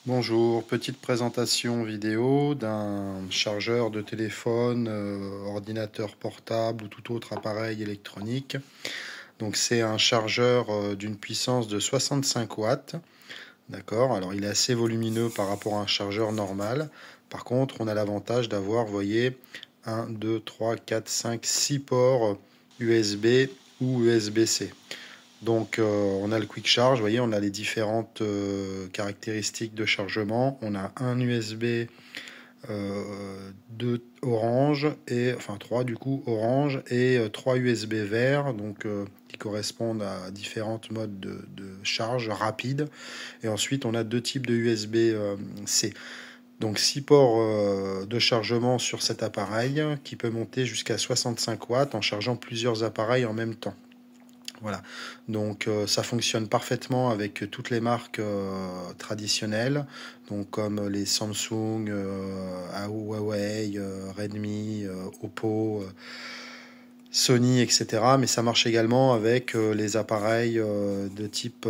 Bonjour, petite présentation vidéo d'un chargeur de téléphone, ordinateur portable ou tout autre appareil électronique. Donc c'est un chargeur d'une puissance de 65 watts. D'accord, alors il est assez volumineux par rapport à un chargeur normal. Par contre, on a l'avantage d'avoir, vous voyez, 1, 2, 3, 4, 5, 6 ports USB ou USB-C. Donc on a le quick charge, vous voyez, on a les différentes caractéristiques de chargement. On a un USB de orange et enfin 3 du coup orange et 3 USB verts, donc qui correspondent à différentes modes de charge rapide. Et ensuite on a deux types de USB C. Donc 6 ports de chargement sur cet appareil qui peut monter jusqu'à 65 watts en chargeant plusieurs appareils en même temps. Voilà, donc ça fonctionne parfaitement avec toutes les marques traditionnelles, donc comme les Samsung, Huawei, Redmi, Oppo, Sony, etc. Mais ça marche également avec les appareils de type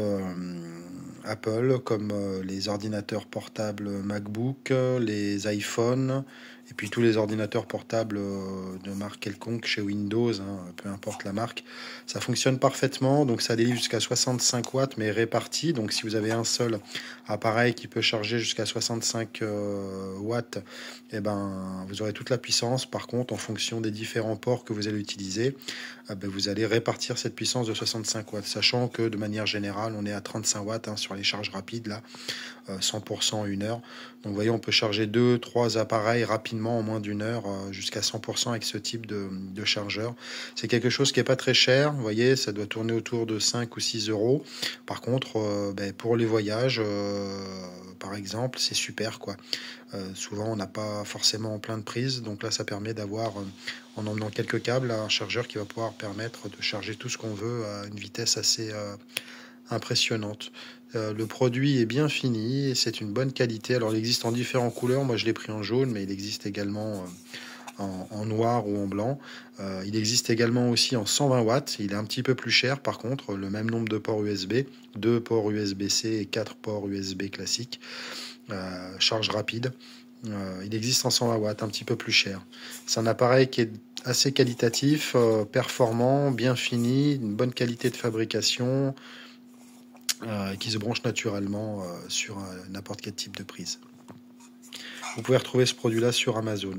Apple, comme les ordinateurs portables MacBook, les iPhones, et puis tous les ordinateurs portables de marque quelconque chez Windows, hein, peu importe la marque. Ça fonctionne parfaitement, donc ça délivre jusqu'à 65 watts, mais réparti. Donc si vous avez un seul appareil qui peut charger jusqu'à 65 watts, eh ben, vous aurez toute la puissance. Par contre, en fonction des différents ports que vous allez utiliser, vous allez répartir cette puissance de 65 watts, sachant que de manière générale, on est à 35 watts sur les charges rapides, là, 100% en 1 heure. Donc vous voyez, on peut charger 2-3 appareils rapidement en moins d'1 heure, jusqu'à 100% avec ce type de chargeur. C'est quelque chose qui n'est pas très cher, vous voyez, ça doit tourner autour de 5 ou 6 euros. Par contre, pour les voyages, par exemple, c'est super, quoi. Souvent, on n'a pas forcément en plein de prises, donc là, ça permet d'avoir, en emmenant quelques câbles, un chargeur qui va pouvoir permettre de charger tout ce qu'on veut à une vitesse assez impressionnante. Le produit est bien fini et c'est une bonne qualité. Alors, il existe en différentes couleurs. Moi, je l'ai pris en jaune, mais il existe également en noir ou en blanc. Il existe également aussi en 120 watts. Il est un petit peu plus cher, par contre, le même nombre de ports USB, 2 ports USB-C et 4 ports USB classiques. Charge rapide. Il existe en 120 watts, un petit peu plus cher. C'est un appareil qui est assez qualitatif, performant, bien fini, une bonne qualité de fabrication, qui se branche naturellement sur n'importe quel type de prise. Vous pouvez retrouver ce produit-là sur Amazon.